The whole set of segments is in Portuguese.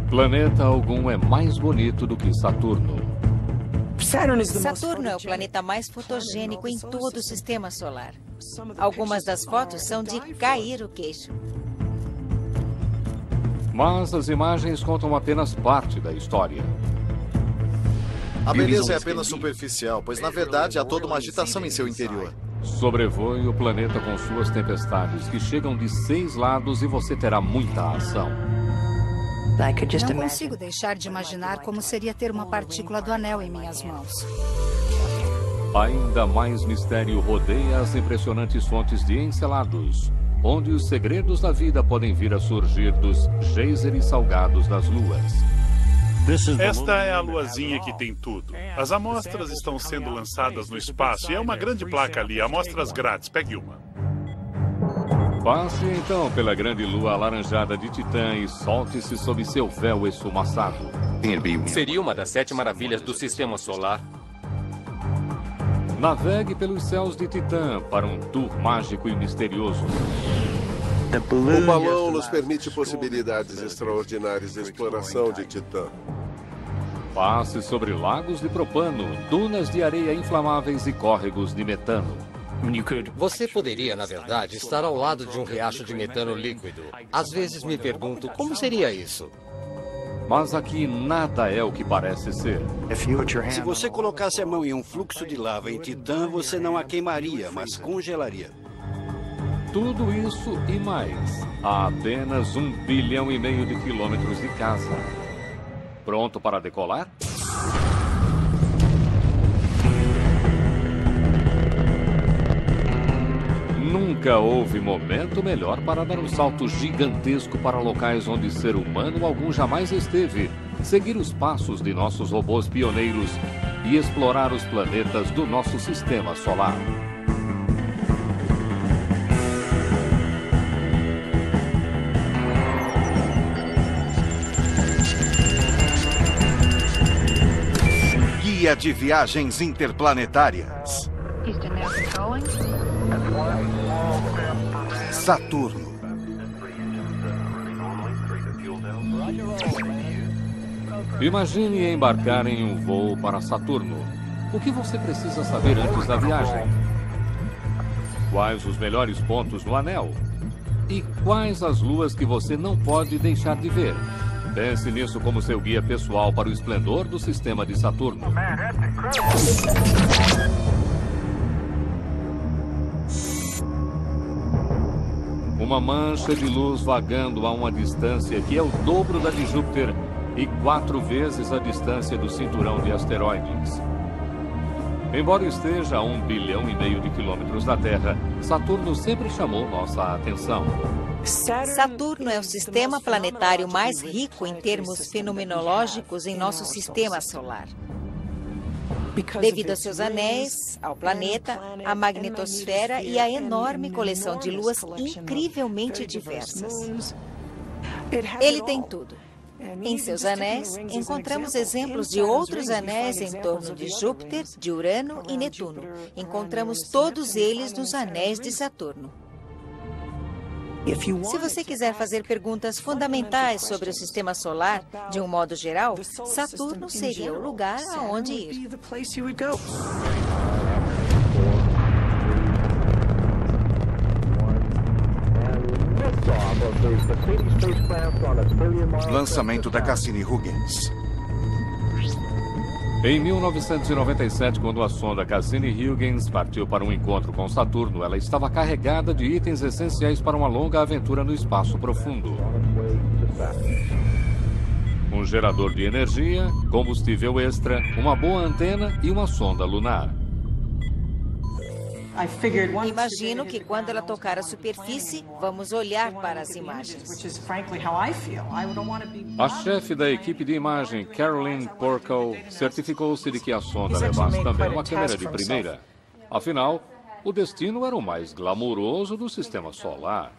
Planeta algum é mais bonito do que Saturno. Saturno é o planeta mais fotogênico em todo o sistema solar. Algumas das fotos são de cair o queixo. Mas as imagens contam apenas parte da história. A beleza é apenas superficial, pois na verdade há toda uma agitação em seu interior. Sobrevoe o planeta com suas tempestades, que chegam de 6 lados e você terá muita ação. Não consigo deixar de imaginar como seria ter uma partícula do anel em minhas mãos. Ainda mais mistério rodeia as impressionantes fontes de Encelados, onde os segredos da vida podem vir a surgir dos geysers salgados das luas. Esta é a luazinha que tem tudo. As amostras estão sendo lançadas no espaço e é uma grande placa ali, amostras grátis. Pegue uma. Passe então pela grande lua alaranjada de Titã e solte-se sob seu véu esfumaçado. Seria uma das 7 maravilhas do sistema solar. Navegue pelos céus de Titã para um tour mágico e misterioso. O balão nos permite possibilidades extraordinárias de exploração de Titã. Passe sobre lagos de propano, dunas de areia inflamáveis e córregos de metano. Você poderia, na verdade, estar ao lado de um riacho de metano líquido. Às vezes me pergunto como seria isso. Mas aqui nada é o que parece ser. Se você colocasse a mão em um fluxo de lava em Titã, você não a queimaria, mas congelaria. Tudo isso e mais, a apenas 1,5 bilhão de quilômetros de casa. Pronto para decolar? Nunca houve momento melhor para dar um salto gigantesco para locais onde ser humano algum jamais esteve, seguir os passos de nossos robôs pioneiros e explorar os planetas do nosso sistema solar. Guia de Viagens Interplanetárias. Saturno. Imagine embarcar em um voo para Saturno. O que você precisa saber antes da viagem? Quais os melhores pontos no anel? E quais as luas que você não pode deixar de ver? Pense nisso como seu guia pessoal para o esplendor do sistema de Saturno. Uma mancha de luz vagando a uma distância que é o dobro da de Júpiter e 4 vezes a distância do cinturão de asteroides. Embora esteja a 1,5 bilhão de quilômetros da Terra, Saturno sempre chamou nossa atenção. Saturno é o sistema planetário mais rico em termos fenomenológicos em nosso sistema solar. Devido a seus anéis, ao planeta, à magnetosfera e à enorme coleção de luas incrivelmente diversas. Ele tem tudo. Em seus anéis, encontramos exemplos de outros anéis em torno de Júpiter, de Urano e Netuno. Encontramos todos eles nos anéis de Saturno. Se você quiser fazer perguntas fundamentais sobre o sistema solar, de um modo geral, Saturno seria o lugar aonde ir. Lançamento da Cassini-Huygens. Em 1997, quando a sonda Cassini-Huygens partiu para um encontro com Saturno, ela estava carregada de itens essenciais para uma longa aventura no espaço profundo. Um gerador de energia, combustível extra, uma boa antena e uma sonda lunar. Imagino que quando ela tocar a superfície, vamos olhar para as imagens. A chefe da equipe de imagem, Caroline Porco, certificou-se de que a sonda levasse também uma câmera de primeira. Afinal, o destino era o mais glamouroso do sistema solar.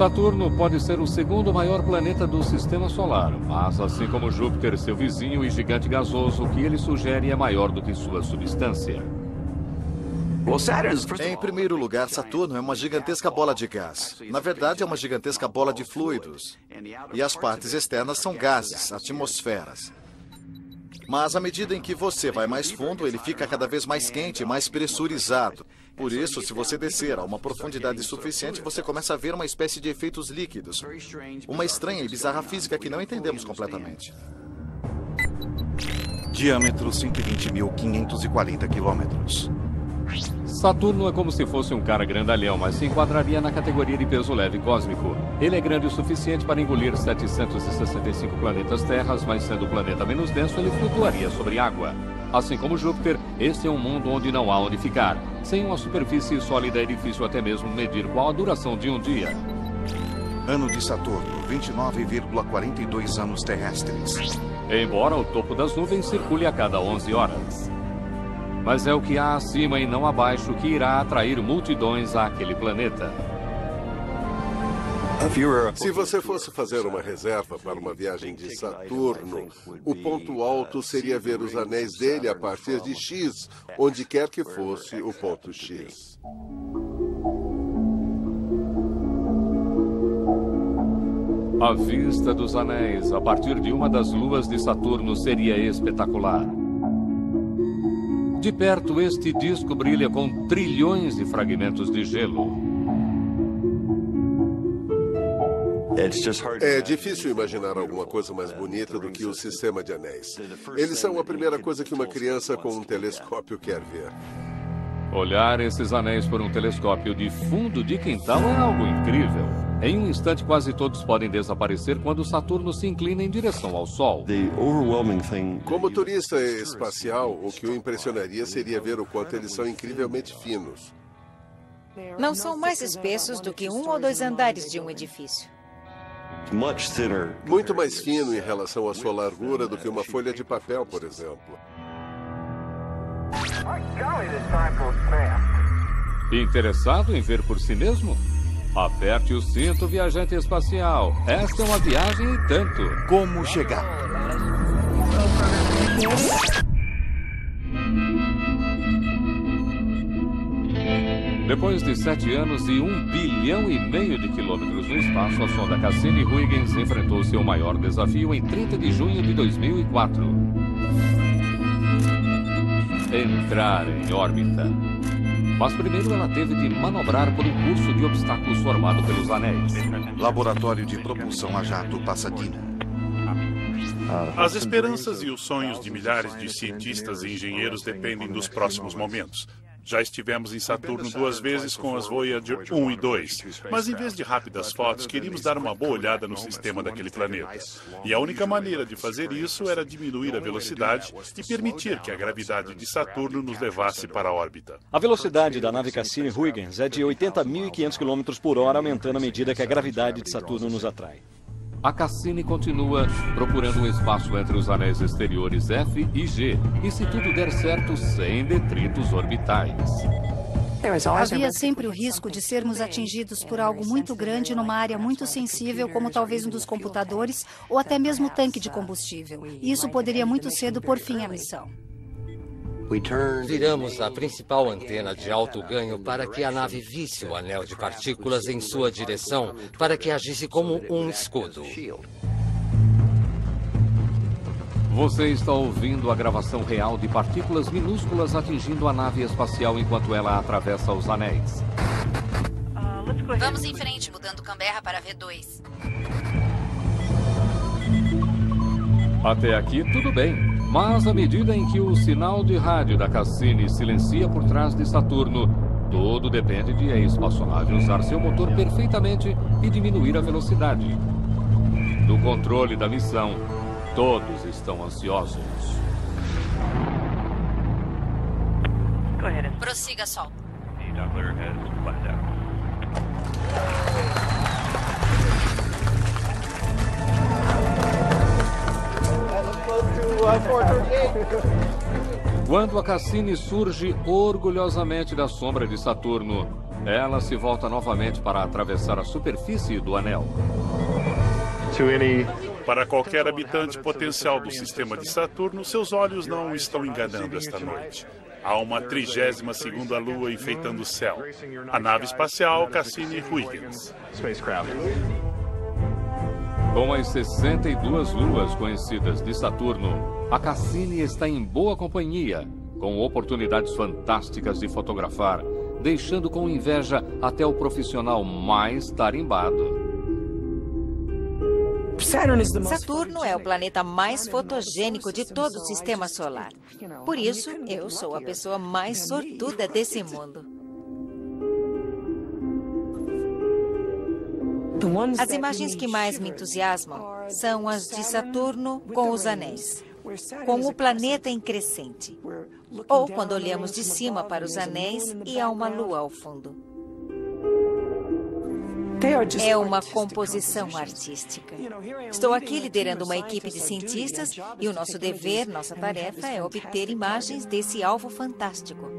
Saturno pode ser o segundo maior planeta do Sistema Solar, mas assim como Júpiter, seu vizinho e gigante gasoso, o que ele sugere é maior do que sua substância. Em primeiro lugar, Saturno é uma gigantesca bola de gás. Na verdade, é uma gigantesca bola de fluidos. E as partes externas são gases, atmosferas. Mas à medida em que você vai mais fundo, ele fica cada vez mais quente e mais pressurizado. Por isso, se você descer a uma profundidade suficiente, você começa a ver uma espécie de efeitos líquidos. Uma estranha e bizarra física que não entendemos completamente. Diâmetro 120.540 quilômetros. Saturno é como se fosse um cara grandalhão, mas se enquadraria na categoria de peso leve cósmico. Ele é grande o suficiente para engolir 765 planetas terras, mas sendo o planeta menos denso, ele flutuaria sobre água. Assim como Júpiter, este é um mundo onde não há onde ficar. Sem uma superfície sólida é difícil até mesmo medir qual a duração de um dia. Ano de Saturno, 29,42 anos terrestres. Embora o topo das nuvens circule a cada 11 horas. Mas é o que há acima e não abaixo que irá atrair multidões àquele planeta. Se você fosse fazer uma reserva para uma viagem de Saturno, o ponto alto seria ver os anéis dele a partir de X, onde quer que fosse o ponto X. A vista dos anéis a partir de uma das luas de Saturno seria espetacular. De perto, este disco brilha com trilhões de fragmentos de gelo. É difícil imaginar alguma coisa mais bonita do que o sistema de anéis. Eles são a primeira coisa que uma criança com um telescópio quer ver. Olhar esses anéis por um telescópio de fundo de quintal é algo incrível. Em um instante, quase todos podem desaparecer quando Saturno se inclina em direção ao Sol. Como turista espacial, o que o impressionaria seria ver o quanto eles são incrivelmente finos. Não são mais espessos do que 1 ou 2 andares de um edifício. Muito mais fino em relação à sua largura do que uma folha de papel, por exemplo. Interessado em ver por si mesmo? Aperte o cinto, viajante espacial. Esta é uma viagem e tanto. Como chegar? Depois de 7 anos e 1,5 bilhão de quilômetros no espaço, a sonda Cassini-Huygens enfrentou seu maior desafio em 30 de junho de 2004. Entrar em órbita. Mas primeiro ela teve de manobrar por um curso de obstáculos formado pelos anéis. Laboratório de propulsão a jato Pasadena. As esperanças e os sonhos de milhares de cientistas e engenheiros dependem dos próximos momentos. Já estivemos em Saturno 2 vezes com as Voyager 1 e 2, mas em vez de rápidas fotos, queríamos dar uma boa olhada no sistema daquele planeta. E a única maneira de fazer isso era diminuir a velocidade e permitir que a gravidade de Saturno nos levasse para a órbita. A velocidade da nave Cassini-Huygens é de 80.500 km por hora, aumentando à medida que a gravidade de Saturno nos atrai. A Cassini continua procurando um espaço entre os anéis exteriores F e G, e se tudo der certo, sem detritos orbitais. Havia sempre o risco de sermos atingidos por algo muito grande numa área muito sensível, como talvez um dos computadores ou até mesmo o tanque de combustível. E isso poderia muito cedo pôr fim à missão. Viramos a principal antena de alto ganho para que a nave visse o anel de partículas em sua direção, para que agisse como um escudo. Você está ouvindo a gravação real de partículas minúsculas atingindo a nave espacial enquanto ela atravessa os anéis. Vamos em frente, mudando Canberra para V2. Até aqui, tudo bem. Mas à medida em que o sinal de rádio da Cassini silencia por trás de Saturno, tudo depende de a espaçonave usar seu motor perfeitamente e diminuir a velocidade. No controle da missão, todos estão ansiosos. Prossiga, Sol. Quando a Cassini surge orgulhosamente da sombra de Saturno, ela se volta novamente para atravessar a superfície do anel. Para qualquer habitante potencial do sistema de Saturno, seus olhos não estão enganando esta noite. Há uma 32ª lua enfeitando o céu. A nave espacial Cassini-Huygens. Com as 62 luas conhecidas de Saturno, a Cassini está em boa companhia, com oportunidades fantásticas de fotografar, deixando com inveja até o profissional mais tarimbado. Saturno é o planeta mais fotogênico de todo o sistema solar. Por isso, eu sou a pessoa mais sortuda desse mundo. As imagens que mais me entusiasmam são as de Saturno com os anéis, com o planeta em crescente, ou quando olhamos de cima para os anéis e há uma lua ao fundo. É uma composição artística. Estou aqui liderando uma equipe de cientistas e o nosso dever, nossa tarefa é obter imagens desse alvo fantástico.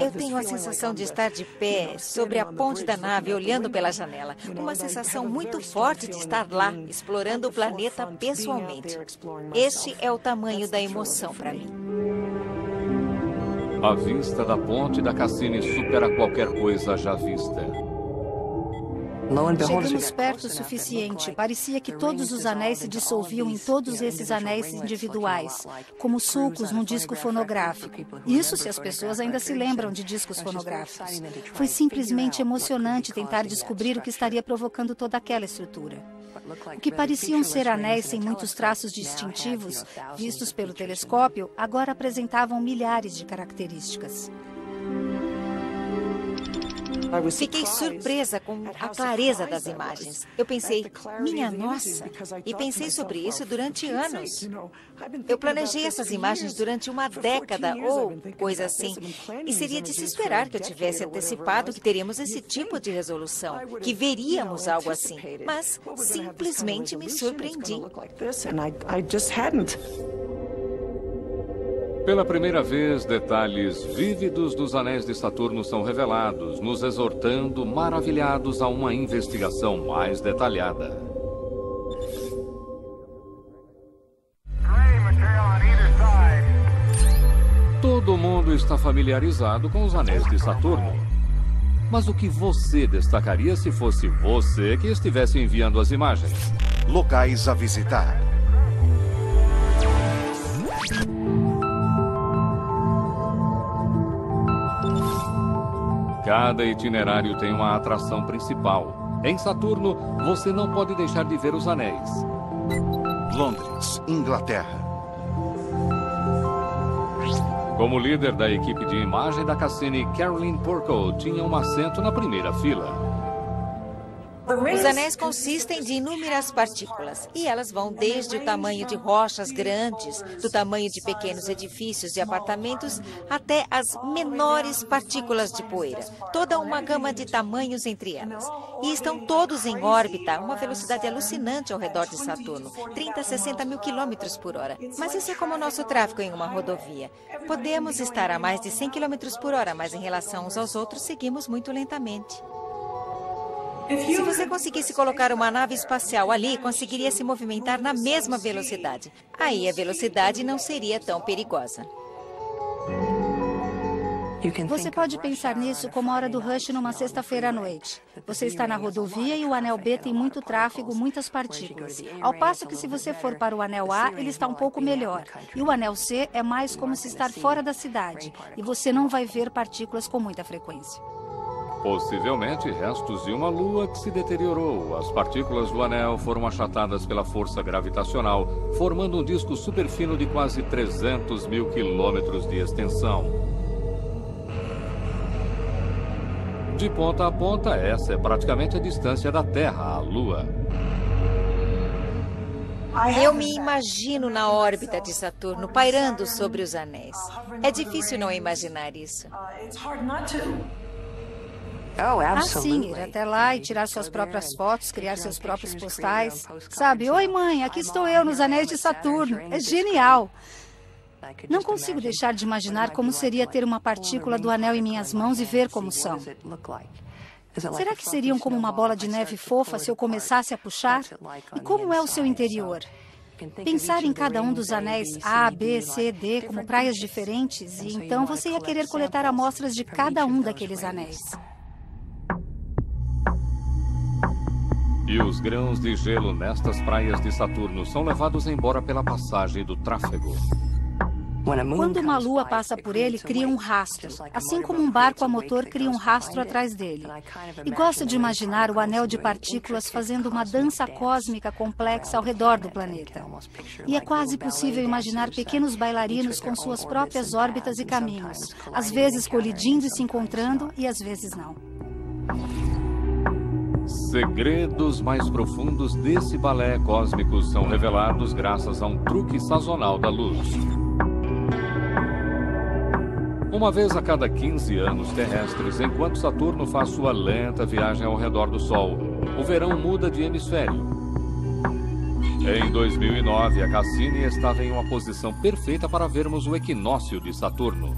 Eu tenho a sensação de estar de pé sobre a ponte da nave olhando pela janela. Uma sensação muito forte de estar lá, explorando o planeta pessoalmente. Este é o tamanho da emoção para mim. A vista da ponte da Cassini supera qualquer coisa já vista. Chegamos perto o suficiente. Parecia que todos os anéis se dissolviam em todos esses anéis individuais, como sulcos num disco fonográfico. Isso se as pessoas ainda se lembram de discos fonográficos. Foi simplesmente emocionante tentar descobrir o que estaria provocando toda aquela estrutura. O que pareciam ser anéis sem muitos traços distintivos, vistos pelo telescópio, agora apresentavam milhares de características. Fiquei surpresa com a clareza das imagens. Eu pensei, minha nossa, e pensei sobre isso durante anos. Eu planejei essas imagens durante uma década ou coisa assim, e seria de se esperar que eu tivesse antecipado que teríamos esse tipo de resolução, que veríamos algo assim, mas simplesmente me surpreendi. Pela primeira vez, detalhes vívidos dos anéis de Saturno são revelados, nos exortando, maravilhados, a uma investigação mais detalhada. Todo mundo está familiarizado com os anéis de Saturno. Mas o que você destacaria se fosse você que estivesse enviando as imagens? Locais a visitar. Cada itinerário tem uma atração principal. Em Saturno, você não pode deixar de ver os anéis. Londres, Inglaterra. Como líder da equipe de imagem da Cassini, Caroline Porco tinha um assento na primeira fila. Os anéis consistem de inúmeras partículas, e elas vão desde o tamanho de rochas grandes, do tamanho de pequenos edifícios de apartamentos, até as menores partículas de poeira. Toda uma gama de tamanhos entre elas. E estão todos em órbita, a uma velocidade alucinante ao redor de Saturno, 30 a 60 mil quilômetros por hora. Mas isso é como o nosso tráfego em uma rodovia. Podemos estar a mais de 100 quilômetros por hora, mas em relação uns aos outros, seguimos muito lentamente. Se você conseguisse colocar uma nave espacial ali, conseguiria se movimentar na mesma velocidade. Aí a velocidade não seria tão perigosa. Você pode pensar nisso como a hora do rush numa sexta-feira à noite. Você está na rodovia e o anel B tem muito tráfego, muitas partículas. Ao passo que se você for para o anel A, ele está um pouco melhor. E o anel C é mais como se estar fora da cidade. E você não vai ver partículas com muita frequência. Possivelmente restos de uma lua que se deteriorou. As partículas do anel foram achatadas pela força gravitacional, formando um disco superfino de quase 300 mil quilômetros de extensão. De ponta a ponta, essa é praticamente a distância da Terra à Lua. Eu me imagino na órbita de Saturno, pairando sobre os anéis. É difícil não imaginar isso. Sim, ir até lá e tirar suas próprias fotos, criar seus próprios postais. Sabe, oi mãe, aqui estou eu nos anéis de Saturno. É genial. Não consigo deixar de imaginar como seria ter uma partícula do anel em minhas mãos e ver como são. Será que seriam como uma bola de neve fofa se eu começasse a puxar? E como é o seu interior? Pensar em cada um dos anéis A, B, C, D como praias diferentes, e então você ia querer coletar amostras de cada um daqueles anéis. E os grãos de gelo nestas praias de Saturno são levados embora pela passagem do tráfego. Quando uma lua passa por ele, cria um rastro, assim como um barco a motor cria um rastro atrás dele. E gosto de imaginar o anel de partículas fazendo uma dança cósmica complexa ao redor do planeta. E é quase possível imaginar pequenos bailarinos com suas próprias órbitas e caminhos, às vezes colidindo e se encontrando, e às vezes não. Segredos mais profundos desse balé cósmico são revelados graças a um truque sazonal da luz. Uma vez a cada 15 anos terrestres, enquanto Saturno faz sua lenta viagem ao redor do Sol, o verão muda de hemisfério. Em 2009, a Cassini estava em uma posição perfeita para vermos o equinócio de Saturno.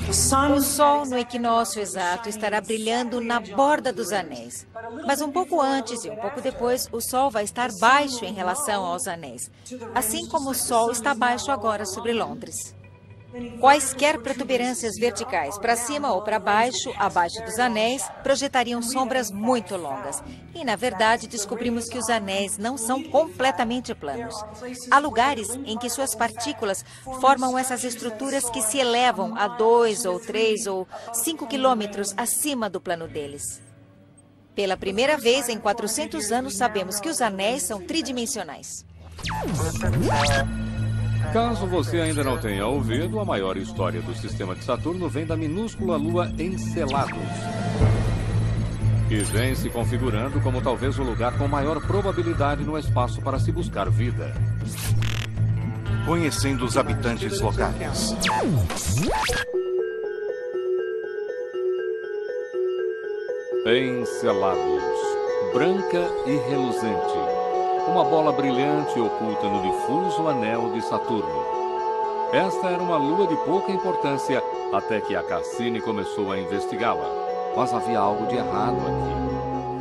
O Sol, no equinócio exato, estará brilhando na borda dos anéis. Mas um pouco antes e um pouco depois, o Sol vai estar baixo em relação aos anéis, assim como o Sol está baixo agora sobre Londres. Quaisquer protuberâncias verticais, para cima ou para baixo, abaixo dos anéis, projetariam sombras muito longas. E, na verdade, descobrimos que os anéis não são completamente planos. Há lugares em que suas partículas formam essas estruturas que se elevam a 2 ou 3 ou 5 quilômetros acima do plano deles. Pela primeira vez em 400 anos, sabemos que os anéis são tridimensionais. Caso você ainda não tenha ouvido, a maior história do sistema de Saturno vem da minúscula lua Enceladus, que vem se configurando como talvez o lugar com maior probabilidade no espaço para se buscar vida. Conhecendo os habitantes locais. Enceladus, branca e reluzente. Uma bola brilhante oculta no difuso anel de Saturno. Esta era uma lua de pouca importância até que a Cassini começou a investigá-la. Mas havia algo de errado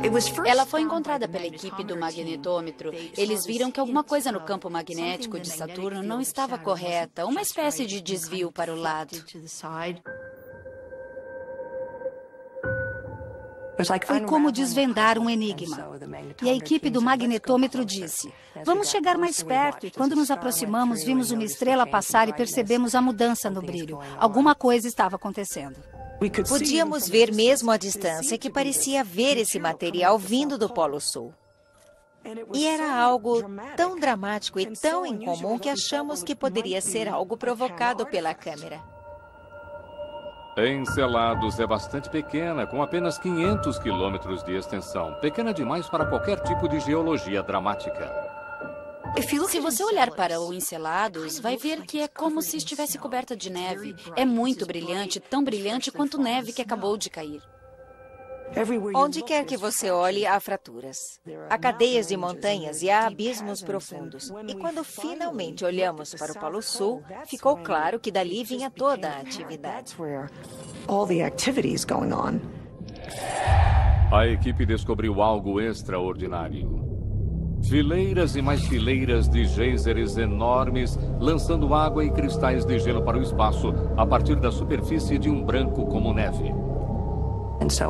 aqui. Ela foi encontrada pela equipe do magnetômetro. Eles viram que alguma coisa no campo magnético de Saturno não estava correta, uma espécie de desvio para o lado. Foi como desvendar um enigma. E a equipe do magnetômetro disse: vamos chegar mais perto. E quando nos aproximamos, vimos uma estrela passar e percebemos a mudança no brilho. Alguma coisa estava acontecendo. Podíamos ver mesmo à distância que parecia ver esse material vindo do Polo Sul. E era algo tão dramático e tão incomum que achamos que poderia ser algo provocado pela câmera. Enceladus é bastante pequena, com apenas 500 quilômetros de extensão. Pequena demais para qualquer tipo de geologia dramática. Se você olhar para o Enceladus, vai ver que é como se estivesse coberta de neve. É muito brilhante, tão brilhante quanto neve que acabou de cair. Onde quer que você olhe, há fraturas. Há cadeias de montanhas e há abismos profundos. E quando finalmente olhamos para o Polo Sul, ficou claro que dali vinha toda a atividade. A equipe descobriu algo extraordinário. Fileiras e mais fileiras de geysers enormes, lançando água e cristais de gelo para o espaço a partir da superfície de um branco como neve.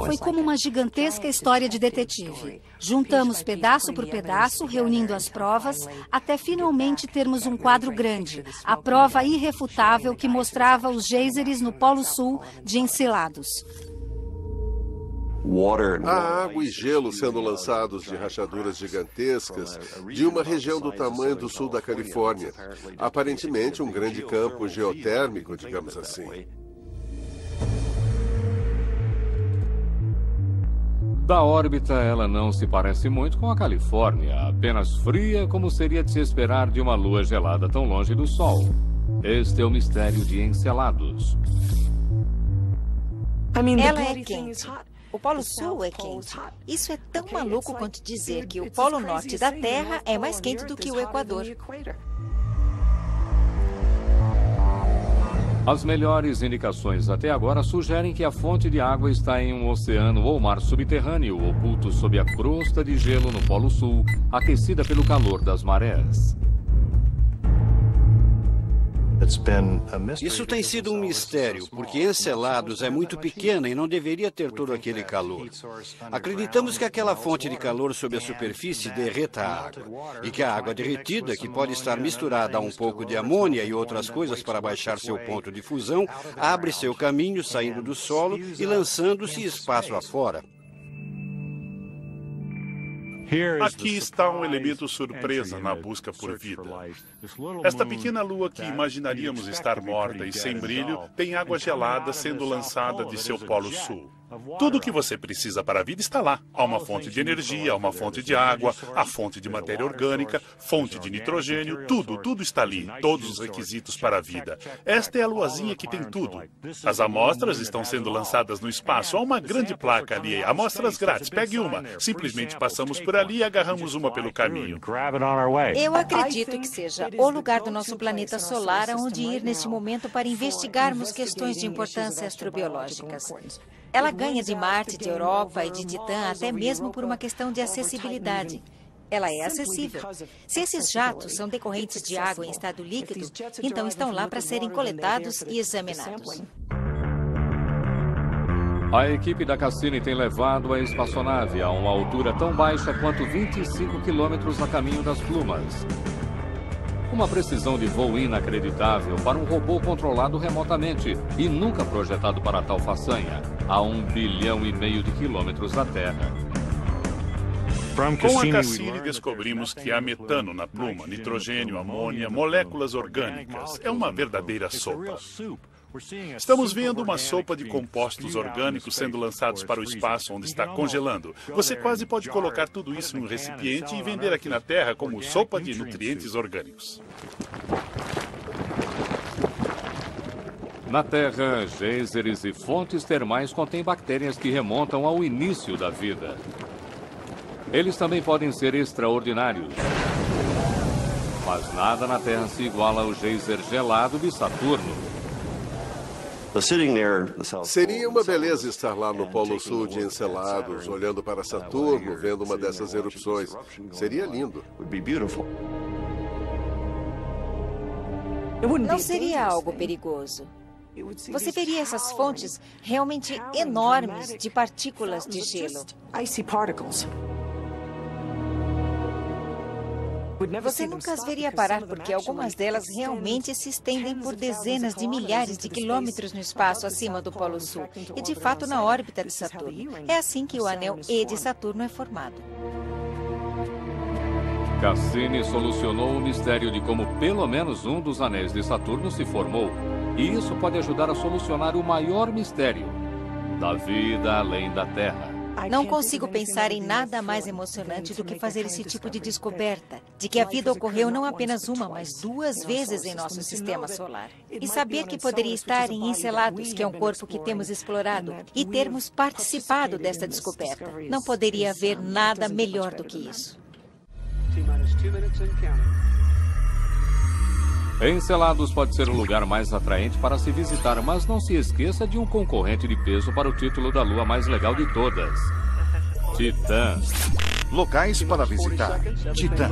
Foi como uma gigantesca história de detetive. Juntamos pedaço por pedaço, reunindo as provas, até finalmente termos um quadro grande, a prova irrefutável que mostrava os geysers no Polo Sul de Enceladus. Há água e gelo sendo lançados de rachaduras gigantescas de uma região do tamanho do sul da Califórnia. Aparentemente um grande campo geotérmico, digamos assim. Da órbita, ela não se parece muito com a Califórnia, apenas fria como seria de se esperar de uma lua gelada tão longe do Sol. Este é o mistério de Enceladus. Ela é quente, O Polo Sul é quente. Isso é tão maluco quanto dizer que o Polo Norte da Terra é mais quente do que o Equador. As melhores indicações até agora sugerem que a fonte de água está em um oceano ou mar subterrâneo oculto sob a crosta de gelo no Polo Sul, aquecida pelo calor das marés. Isso tem sido um mistério, porque Enceladus é muito pequena e não deveria ter todo aquele calor. Acreditamos que aquela fonte de calor sob a superfície derreta a água, e que a água derretida, que pode estar misturada a um pouco de amônia e outras coisas para baixar seu ponto de fusão, abre seu caminho saindo do solo e lançando-se espaço afora. Aqui está um elemento surpresa na busca por vida. Esta pequena lua que imaginaríamos estar morta e sem brilho tem água gelada sendo lançada de seu polo sul. Tudo o que você precisa para a vida está lá. Há uma fonte de energia, há uma fonte de água, a fonte de matéria orgânica, fonte de nitrogênio, tudo está ali, todos os requisitos para a vida. Esta é a luazinha que tem tudo. As amostras estão sendo lançadas no espaço, há uma grande placa ali, amostras grátis, pegue uma. Simplesmente passamos por ali e agarramos uma pelo caminho. Eu acredito que seja o lugar do nosso planeta solar aonde ir neste momento para investigarmos questões de importância astrobiológicas. Ela ganha de Marte, de Europa e de Titã até mesmo por uma questão de acessibilidade. Ela é acessível. Se esses jatos são decorrentes de água em estado líquido, então estão lá para serem coletados e examinados. A equipe da Cassini tem levado a espaçonave a uma altura tão baixa quanto 25 quilômetros a caminho das plumas. Uma precisão de voo inacreditável para um robô controlado remotamente e nunca projetado para tal façanha, a 1,5 bilhão de quilômetros da Terra. Com a Cassini descobrimos que há metano na pluma, nitrogênio, amônia, moléculas orgânicas. É uma verdadeira sopa. Estamos vendo uma sopa de compostos orgânicos sendo lançados para o espaço onde está congelando. Você quase pode colocar tudo isso em um recipiente e vender aqui na Terra como sopa de nutrientes orgânicos. Na Terra, geysers e fontes termais contêm bactérias que remontam ao início da vida. Eles também podem ser extraordinários. Mas nada na Terra se iguala ao geyser gelado de Saturno. Seria uma beleza estar lá no Polo Sul de Enceladus, olhando para Saturno, vendo uma dessas erupções. Seria lindo. Não seria algo perigoso. Você veria essas fontes realmente enormes de partículas de gelo. Você nunca as veria parar porque algumas delas realmente se estendem por dezenas de milhares de quilômetros no espaço acima do Polo Sul e, de fato, na órbita de Saturno. É assim que o anel E de Saturno é formado. Cassini solucionou o mistério de como pelo menos um dos anéis de Saturno se formou. E isso pode ajudar a solucionar o maior mistério da vida além da Terra. Não consigo pensar em nada mais emocionante do que fazer esse tipo de descoberta, de que a vida ocorreu não apenas uma, mas 2 vezes em nosso sistema solar. E saber que poderia estar em Enceladus, que é um corpo que temos explorado, e termos participado desta descoberta. Não poderia haver nada melhor do que isso. Enceladus pode ser o lugar mais atraente para se visitar, mas não se esqueça de um concorrente de peso para o título da lua mais legal de todas: Titã. Locais para visitar: Titã.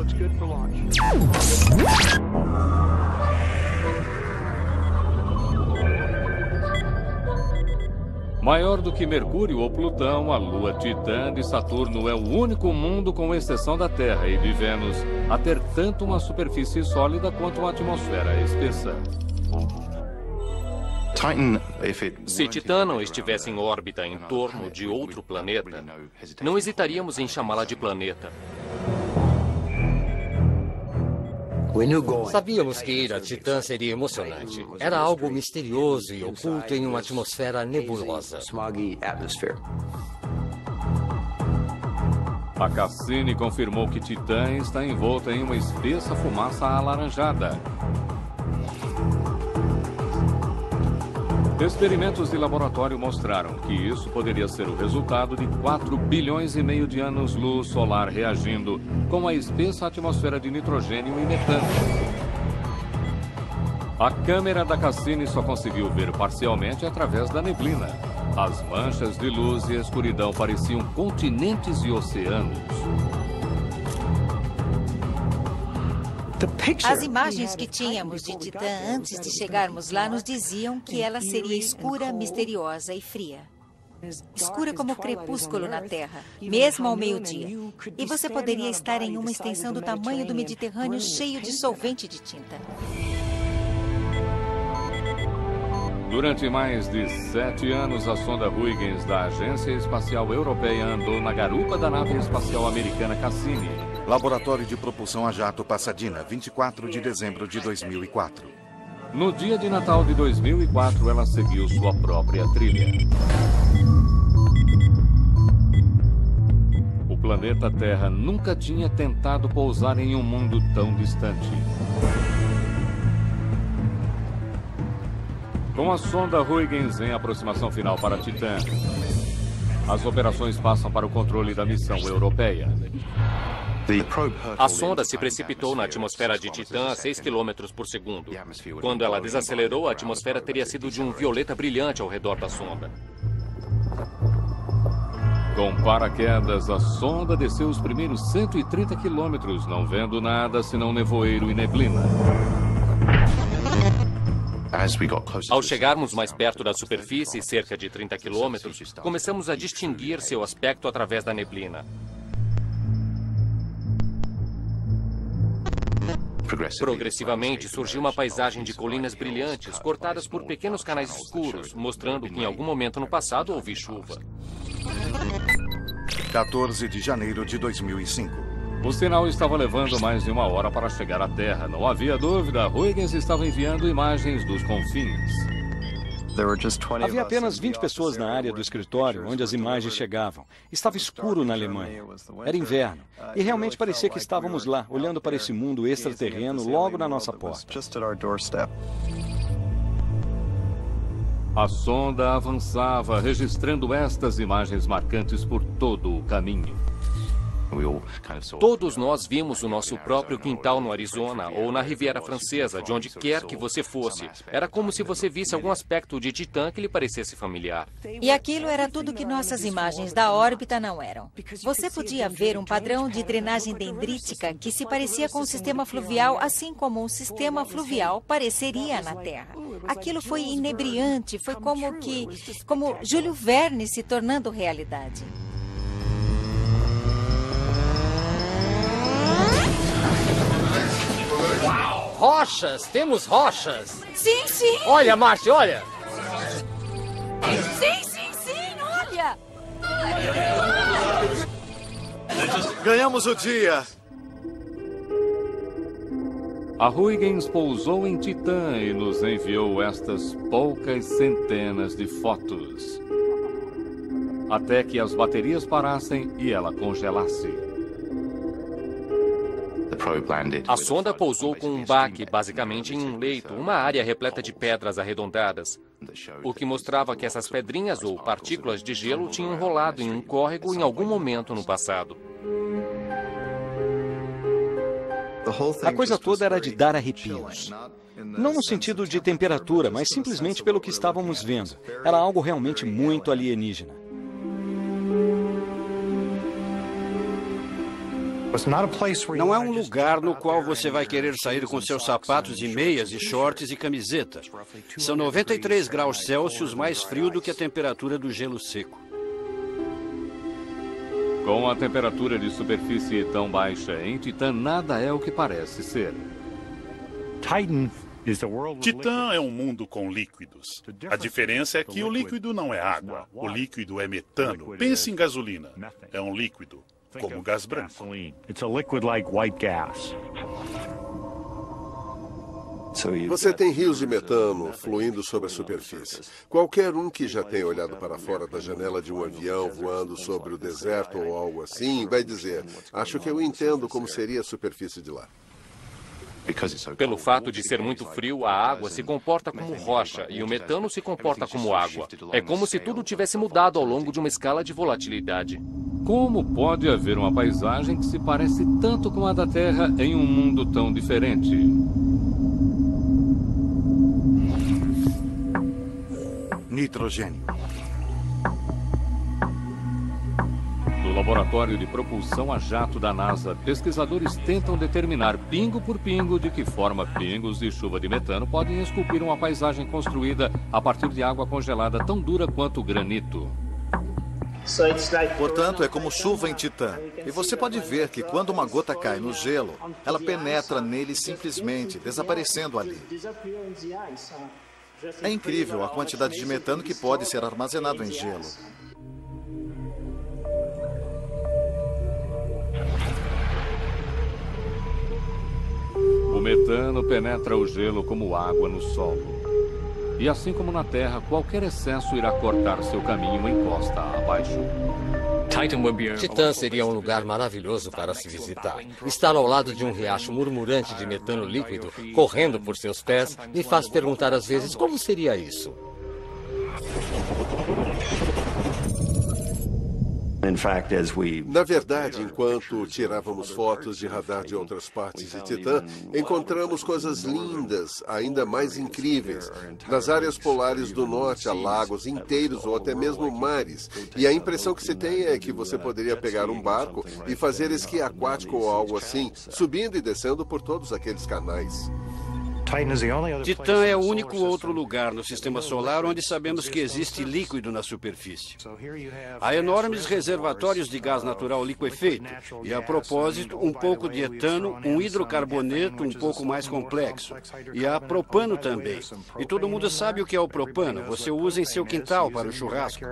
Maior do que Mercúrio ou Plutão, a lua Titã de Saturno é o único mundo, com exceção da Terra e de Vênus, a ter tanto uma superfície sólida quanto uma atmosfera espessa. Se Titã não estivesse em órbita em torno de outro planeta, não hesitaríamos em chamá-la de planeta. Sabíamos que ir a Titã seria emocionante. Era algo misterioso e oculto em uma atmosfera nebulosa. A Cassini confirmou que Titã está envolta em uma espessa fumaça alaranjada. Experimentos de laboratório mostraram que isso poderia ser o resultado de 4 bilhões e meio de anos-luz solar reagindo com a espessa atmosfera de nitrogênio e metano. A câmera da Cassini só conseguiu ver parcialmente através da neblina. As manchas de luz e escuridão pareciam continentes e oceanos. As imagens que tínhamos de Titã antes de chegarmos lá nos diziam que ela seria escura, misteriosa e fria. Escura como o crepúsculo na Terra, mesmo ao meio-dia. E você poderia estar em uma extensão do tamanho do Mediterrâneo cheio de solvente de tinta. Durante mais de 7 anos, a sonda Huygens da Agência Espacial Europeia andou na garupa da nave espacial americana Cassini. Laboratório de Propulsão a Jato Pasadena, 24 de dezembro de 2004. No dia de Natal de 2004, ela seguiu sua própria trilha. O planeta Terra nunca tinha tentado pousar em um mundo tão distante. Com a sonda Huygens em aproximação final para Titã, as operações passam para o controle da missão europeia. A sonda se precipitou na atmosfera de Titã a 6 km por segundo. Quando ela desacelerou, a atmosfera teria sido de um violeta brilhante ao redor da sonda. Com paraquedas, a sonda desceu os primeiros 130 quilômetros, não vendo nada senão nevoeiro e neblina. Ao chegarmos mais perto da superfície, cerca de 30 quilômetros, começamos a distinguir seu aspecto através da neblina. Progressivamente surgiu uma paisagem de colinas brilhantes, cortadas por pequenos canais escuros, mostrando que em algum momento no passado houve chuva. 14 de janeiro de 2005. O sinal estava levando mais de 1 hora para chegar à Terra. Não havia dúvida, Huygens estava enviando imagens dos confins. Havia apenas 20 pessoas na área do escritório onde as imagens chegavam. Estava escuro na Alemanha. Era inverno. E realmente parecia que estávamos lá, olhando para esse mundo extraterreno logo na nossa porta. A sonda avançava, registrando estas imagens marcantes por todo o caminho. Todos nós vimos o nosso próprio quintal no Arizona ou na Riviera Francesa, de onde quer que você fosse. Era como se você visse algum aspecto de Titã que lhe parecesse familiar. E aquilo era tudo que nossas imagens da órbita não eram. Você podia ver um padrão de drenagem dendrítica que se parecia com um sistema fluvial, assim como um sistema fluvial pareceria na Terra. Aquilo foi inebriante, foi como Júlio Verne se tornando realidade. Rochas! Temos rochas! Sim, sim! Olha, Márcia, olha! Sim, sim, sim, olha! Ganhamos o dia! A Huygens pousou em Titã e nos enviou estas poucas centenas de fotos. Até que as baterias parassem e ela congelasse. A sonda pousou com um baque, basicamente em um leito, uma área repleta de pedras arredondadas, o que mostrava que essas pedrinhas ou partículas de gelo tinham rolado em um córrego em algum momento no passado. A coisa toda era de dar arrepios. Não no sentido de temperatura, mas simplesmente pelo que estávamos vendo. Era algo realmente muito alienígena. Não é um lugar no qual você vai querer sair com seus sapatos e meias e shorts e camiseta. São 93 graus Celsius mais frio do que a temperatura do gelo seco. Com a temperatura de superfície tão baixa em Titã, nada é o que parece ser. Titã é um mundo com líquidos. A diferença é que o líquido não é água. O líquido é metano. Pense em gasolina. É um líquido, como gás branco. Você tem rios de metano fluindo sobre a superfície. Qualquer um que já tenha olhado para fora da janela de um avião voando sobre o deserto ou algo assim vai dizer: acho que eu entendo como seria a superfície de lá. Pelo fato de ser muito frio, a água se comporta como rocha e o metano se comporta como água. É como se tudo tivesse mudado ao longo de uma escala de volatilidade. Como pode haver uma paisagem que se parece tanto com a da Terra em um mundo tão diferente? Nitrogênio. No laboratório de propulsão a jato da NASA, pesquisadores tentam determinar pingo por pingo de que forma pingos de chuva de metano podem esculpir uma paisagem construída a partir de água congelada tão dura quanto granito. Portanto, é como chuva em Titã. E você pode ver que quando uma gota cai no gelo, ela penetra nele simplesmente, desaparecendo ali. É incrível a quantidade de metano que pode ser armazenado em gelo. O metano penetra o gelo como água no solo. E assim como na Terra, qualquer excesso irá cortar seu caminho em costa abaixo. Titã seria um lugar maravilhoso para se visitar. Estar ao lado de um riacho murmurante de metano líquido, correndo por seus pés, me faz perguntar às vezes como seria isso. Na verdade, enquanto tirávamos fotos de radar de outras partes de Titã, encontramos coisas lindas, ainda mais incríveis. Nas áreas polares do norte, há lagos inteiros ou até mesmo mares. E a impressão que se tem é que você poderia pegar um barco e fazer esqui aquático ou algo assim, subindo e descendo por todos aqueles canais. Titã é o único outro lugar no sistema solar onde sabemos que existe líquido na superfície. Há enormes reservatórios de gás natural liquefeito e, a propósito, um pouco de etano, um hidrocarboneto um pouco mais complexo. E há propano também. E todo mundo sabe o que é o propano. Você o usa em seu quintal para o churrasco.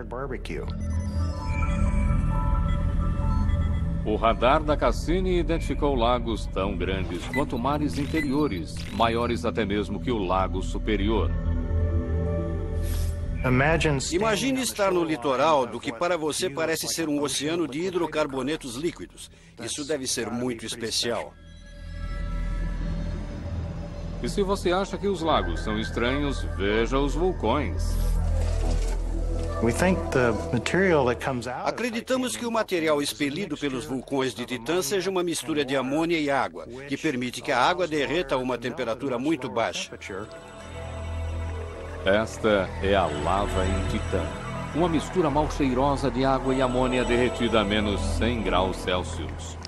O radar da Cassini identificou lagos tão grandes quanto mares interiores, maiores até mesmo que o lago superior. Imagine estar no litoral do que para você parece ser um oceano de hidrocarbonetos líquidos. Isso deve ser muito especial. E se você acha que os lagos são estranhos, veja os vulcões. Acreditamos que o material expelido pelos vulcões de Titã seja uma mistura de amônia e água, que permite que a água derreta a uma temperatura muito baixa. Esta é a lava em Titã. Uma mistura mal cheirosa de água e amônia derretida a menos 100 graus Celsius.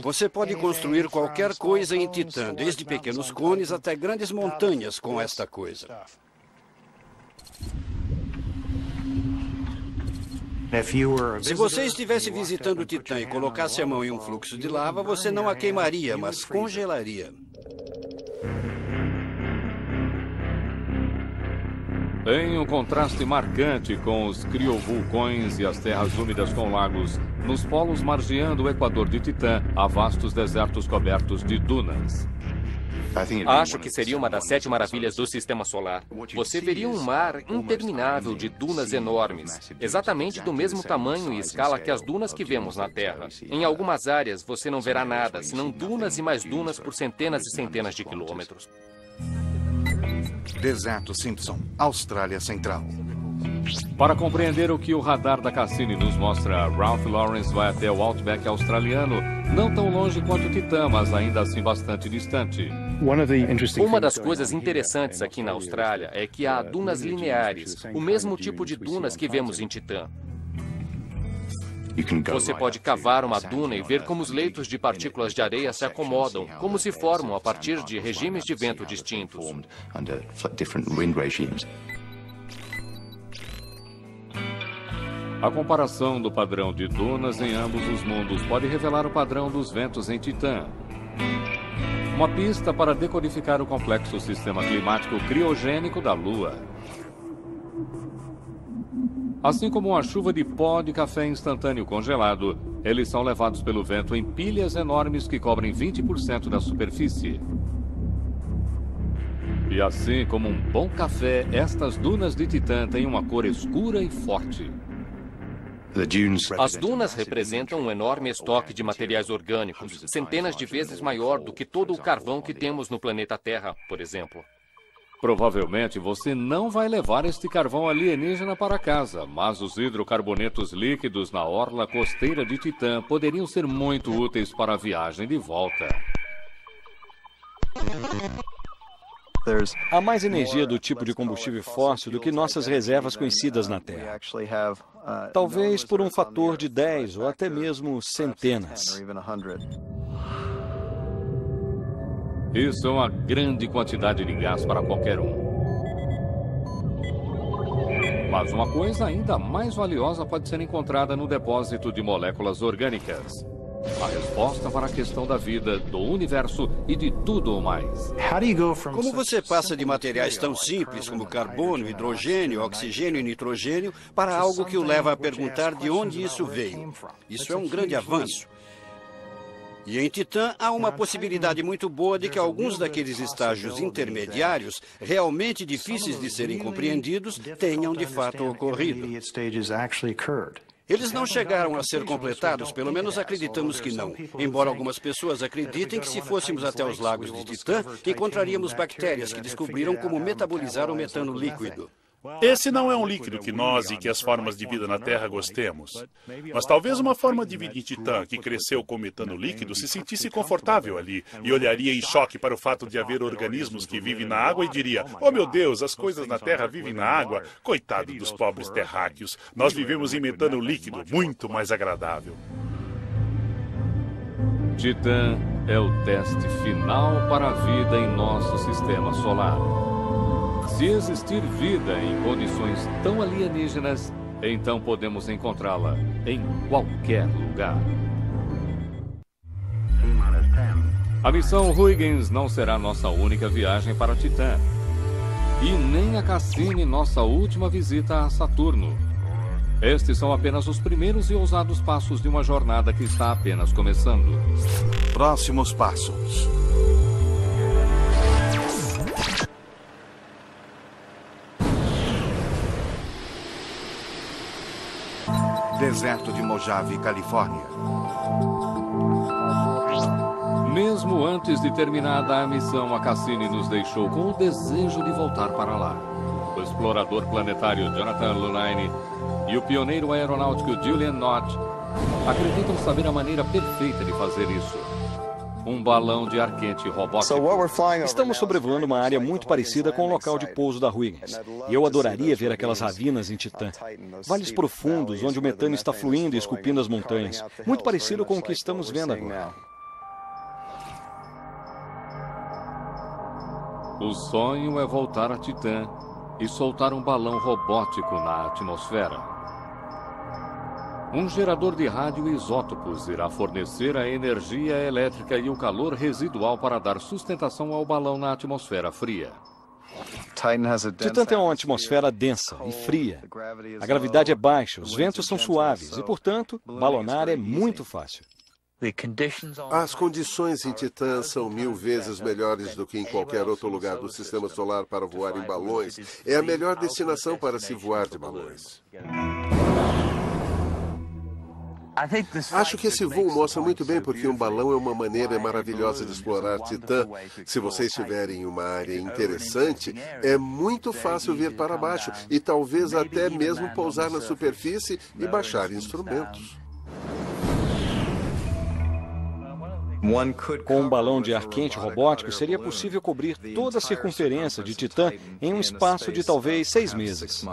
Você pode construir qualquer coisa em Titã, desde pequenos cones até grandes montanhas com esta coisa. Se você estivesse visitando Titã e colocasse a mão em um fluxo de lava, você não a queimaria, mas congelaria. Tem um contraste marcante com os criovulcões e as terras úmidas com lagos. Nos polos margeando o equador de Titã, há vastos desertos cobertos de dunas. Acho que seria uma das 7 maravilhas do sistema solar. Você veria um mar interminável de dunas enormes, exatamente do mesmo tamanho e escala que as dunas que vemos na Terra. Em algumas áreas, você não verá nada, senão dunas e mais dunas por centenas e centenas de quilômetros. Deserto Simpson, Austrália Central. Para compreender o que o radar da Cassini nos mostra, Ralph Lawrence vai até o Outback australiano, não tão longe quanto Titã, mas ainda assim bastante distante. Uma das coisas interessantes aqui na Austrália é que há dunas lineares, o mesmo tipo de dunas que vemos em Titã. Você pode cavar uma duna e ver como os leitos de partículas de areia se acomodam, como se formam a partir de regimes de vento distintos. A comparação do padrão de dunas em ambos os mundos pode revelar o padrão dos ventos em Titã. Uma pista para decodificar o complexo sistema climático criogênico da Lua. Assim como uma chuva de pó de café instantâneo congelado, eles são levados pelo vento em pilhas enormes que cobrem 20% da superfície. E assim como um bom café, estas dunas de Titã têm uma cor escura e forte. As dunas representam um enorme estoque de materiais orgânicos, centenas de vezes maior do que todo o carvão que temos no planeta Terra, por exemplo. Provavelmente você não vai levar este carvão alienígena para casa, mas os hidrocarbonetos líquidos na orla costeira de Titã poderiam ser muito úteis para a viagem de volta. Há mais energia do tipo de combustível fóssil do que nossas reservas conhecidas na Terra. Talvez por um fator de 10 ou até mesmo centenas. Isso é uma grande quantidade de gás para qualquer um. Mas uma coisa ainda mais valiosa pode ser encontrada no depósito de moléculas orgânicas. A resposta para a questão da vida, do universo e de tudo o mais. Como você passa de materiais tão simples como carbono, hidrogênio, oxigênio e nitrogênio para algo que o leva a perguntar de onde isso veio? Isso é um grande avanço. E em Titã há uma possibilidade muito boa de que alguns daqueles estágios intermediários, realmente difíceis de serem compreendidos, tenham de fato ocorrido. Eles não chegaram a ser completados, pelo menos acreditamos que não. Embora algumas pessoas acreditem que se fôssemos até os lagos de Titã, encontraríamos bactérias que descobriram como metabolizar o metano líquido. Esse não é um líquido que nós e que as formas de vida na Terra gostemos. Mas talvez uma forma de vida em Titã que cresceu com metano líquido se sentisse confortável ali e olharia em choque para o fato de haver organismos que vivem na água e diria: "Oh meu Deus, as coisas na Terra vivem na água. Coitado dos pobres terráqueos. Nós vivemos em metano líquido, muito mais agradável." Titã é o teste final para a vida em nosso sistema solar. Se existir vida em condições tão alienígenas, então podemos encontrá-la em qualquer lugar. A missão Huygens não será nossa única viagem para Titã. E nem a Cassini nossa última visita a Saturno. Estes são apenas os primeiros e ousados passos de uma jornada que está apenas começando. Próximos passos. Deserto de Mojave, Califórnia. Mesmo antes de terminada a missão, a Cassini nos deixou com o desejo de voltar para lá. O explorador planetário Jonathan Lulaine e o pioneiro aeronáutico Julian Knott acreditam saber a maneira perfeita de fazer isso. Um balão de ar quente robótico. Estamos sobrevoando uma área muito parecida com o local de pouso da Huygens. E eu adoraria ver aquelas ravinas em Titã. Vales profundos, onde o metano está fluindo e esculpindo as montanhas. Muito parecido com o que estamos vendo agora. O sonho é voltar a Titã e soltar um balão robótico na atmosfera. Um gerador de rádio e isótopos irá fornecer a energia elétrica e o calor residual para dar sustentação ao balão na atmosfera fria. Titã tem uma atmosfera densa e fria. A gravidade é baixa, os ventos são suaves e, portanto, balonar é muito fácil. As condições em Titã são 1000 vezes melhores do que em qualquer outro lugar do sistema solar para voar em balões. É a melhor destinação para se voar de balões. Acho que esse voo mostra muito bem porque um balão é uma maneira maravilhosa de explorar Titã. Se você estiver em uma área interessante, é muito fácil vir para baixo e talvez até mesmo pousar na superfície e baixar instrumentos. Com um balão de ar quente robótico, seria possível cobrir toda a circunferência de Titã em um espaço de talvez 6 meses.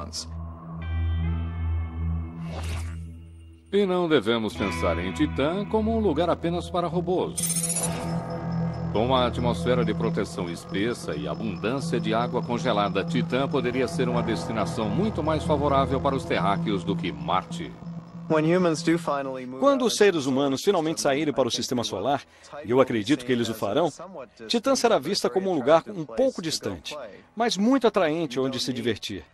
E não devemos pensar em Titã como um lugar apenas para robôs. Com uma atmosfera de proteção espessa e abundância de água congelada, Titã poderia ser uma destinação muito mais favorável para os terráqueos do que Marte. Quando os seres humanos finalmente saírem para o sistema solar, e eu acredito que eles o farão, Titã será vista como um lugar um pouco distante, mas muito atraente onde se divertir.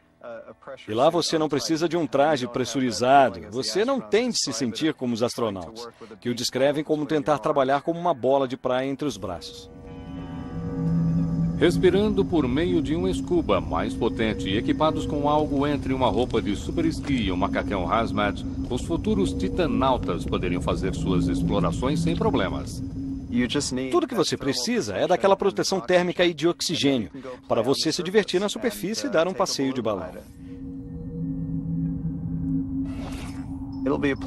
E lá você não precisa de um traje pressurizado, você não tem de se sentir como os astronautas, que o descrevem como tentar trabalhar como uma bola de praia entre os braços. Respirando por meio de um scuba mais potente e equipados com algo entre uma roupa de super esqui e um macacão hazmat, os futuros titanautas poderiam fazer suas explorações sem problemas. Tudo que você precisa é daquela proteção térmica e de oxigênio, para você se divertir na superfície e dar um passeio de balão.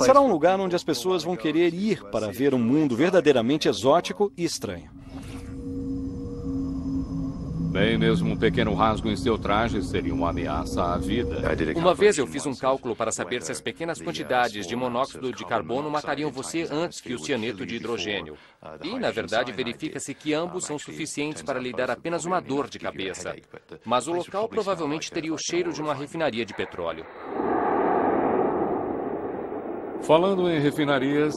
Será um lugar onde as pessoas vão querer ir para ver um mundo verdadeiramente exótico e estranho. Nem mesmo um pequeno rasgo em seu traje seria uma ameaça à vida. Uma vez eu fiz um cálculo para saber se as pequenas quantidades de monóxido de carbono matariam você antes que o cianeto de hidrogênio. E, na verdade, verifica-se que ambos são suficientes para lhe dar apenas uma dor de cabeça. Mas o local provavelmente teria o cheiro de uma refinaria de petróleo. Falando em refinarias,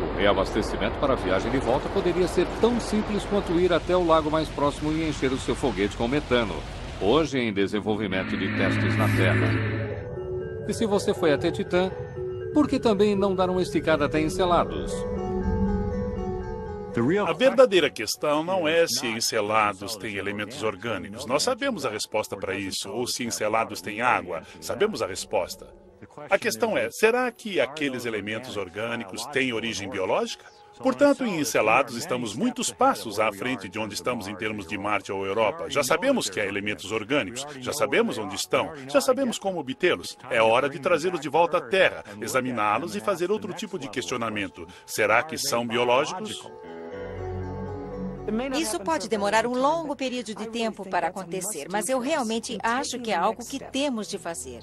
o reabastecimento para a viagem de volta poderia ser tão simples quanto ir até o lago mais próximo e encher o seu foguete com metano, hoje em desenvolvimento de testes na Terra. E se você foi até Titã, por que também não dar uma esticada até Encelados? A verdadeira questão não é se Encelados têm elementos orgânicos. Nós sabemos a resposta para isso. Ou se Encelados têm água. Sabemos a resposta. A questão é, será que aqueles elementos orgânicos têm origem biológica? Portanto, em Encelados estamos muitos passos à frente de onde estamos em termos de Marte ou Europa. Já sabemos que há elementos orgânicos, já sabemos onde estão, já sabemos como obtê-los. É hora de trazê-los de volta à Terra, examiná-los e fazer outro tipo de questionamento. Será que são biológicos? Isso pode demorar um longo período de tempo para acontecer, mas eu realmente acho que é algo que temos de fazer.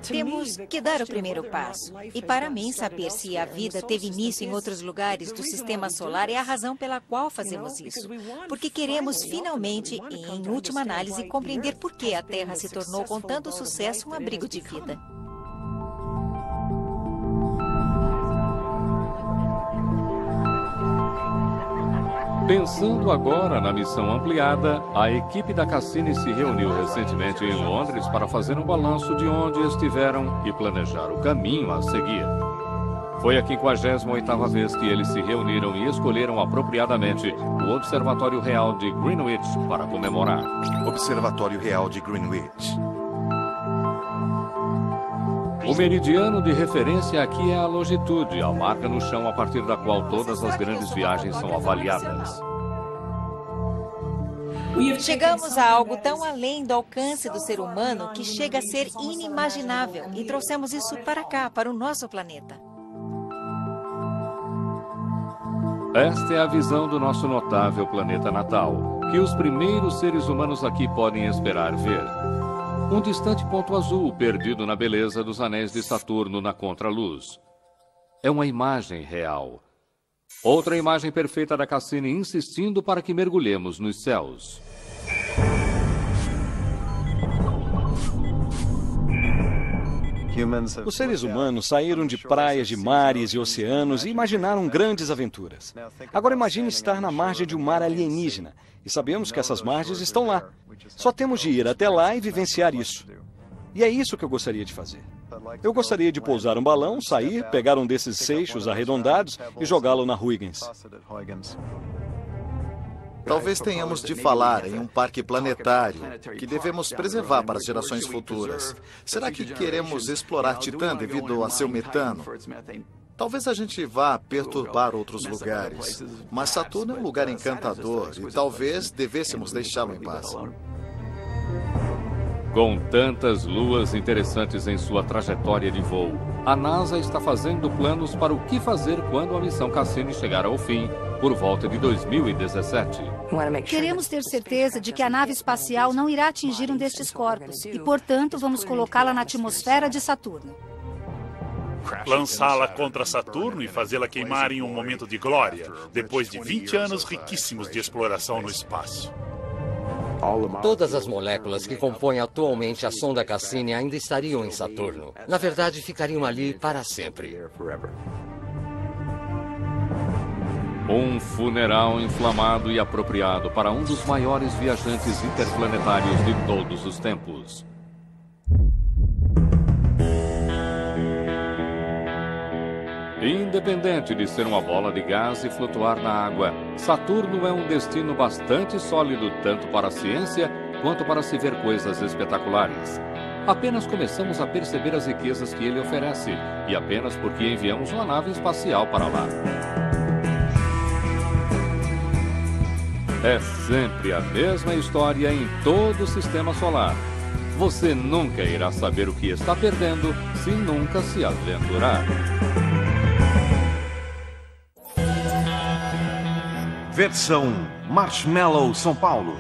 Temos que dar o primeiro passo. E para mim, saber se a vida teve início em outros lugares do sistema solar é a razão pela qual fazemos isso. Porque queremos finalmente, em última análise, compreender por que a Terra se tornou com tanto sucesso um abrigo de vida. Pensando agora na missão ampliada, a equipe da Cassini se reuniu recentemente em Londres para fazer um balanço de onde estiveram e planejar o caminho a seguir. Foi a 58ª vez que eles se reuniram e escolheram apropriadamente o Observatório Real de Greenwich para comemorar. Observatório Real de Greenwich. O meridiano de referência aqui é a longitude, a marca no chão a partir da qual todas as grandes viagens são avaliadas. Chegamos a algo tão além do alcance do ser humano que chega a ser inimaginável e trouxemos isso para cá, para o nosso planeta. Esta é a visão do nosso notável planeta natal, que os primeiros seres humanos aqui podem esperar ver. Um distante ponto azul perdido na beleza dos anéis de Saturno na contraluz. É uma imagem real. Outra imagem perfeita da Cassini insistindo para que mergulhemos nos céus. Os seres humanos saíram de praias, de mares e oceanos e imaginaram grandes aventuras. Agora imagine estar na margem de um mar alienígena. E sabemos que essas margens estão lá. Só temos de ir até lá e vivenciar isso. E é isso que eu gostaria de fazer. Eu gostaria de pousar um balão, sair, pegar um desses seixos arredondados e jogá-lo na Huygens. Talvez tenhamos de falar em um parque planetário que devemos preservar para as gerações futuras. Será que queremos explorar Titã devido a seu metano? Talvez a gente vá perturbar outros lugares, mas Saturno é um lugar encantador e talvez devêssemos deixá-lo em paz. Com tantas luas interessantes em sua trajetória de voo, a NASA está fazendo planos para o que fazer quando a missão Cassini chegar ao fim, por volta de 2017. Queremos ter certeza de que a nave espacial não irá atingir um destes corpos e, portanto, vamos colocá-la na atmosfera de Saturno. Lançá-la contra Saturno e fazê-la queimar em um momento de glória, depois de 20 anos riquíssimos de exploração no espaço. Todas as moléculas que compõem atualmente a sonda Cassini ainda estariam em Saturno. Na verdade, ficariam ali para sempre. Um funeral inflamado e apropriado para um dos maiores viajantes interplanetários de todos os tempos. Independente de ser uma bola de gás e flutuar na água, Saturno é um destino bastante sólido tanto para a ciência quanto para se ver coisas espetaculares. Apenas começamos a perceber as riquezas que ele oferece, e apenas porque enviamos uma nave espacial para lá. É sempre a mesma história em todo o sistema solar. Você nunca irá saber o que está perdendo se nunca se aventurar. Versão Marshmallow São Paulo.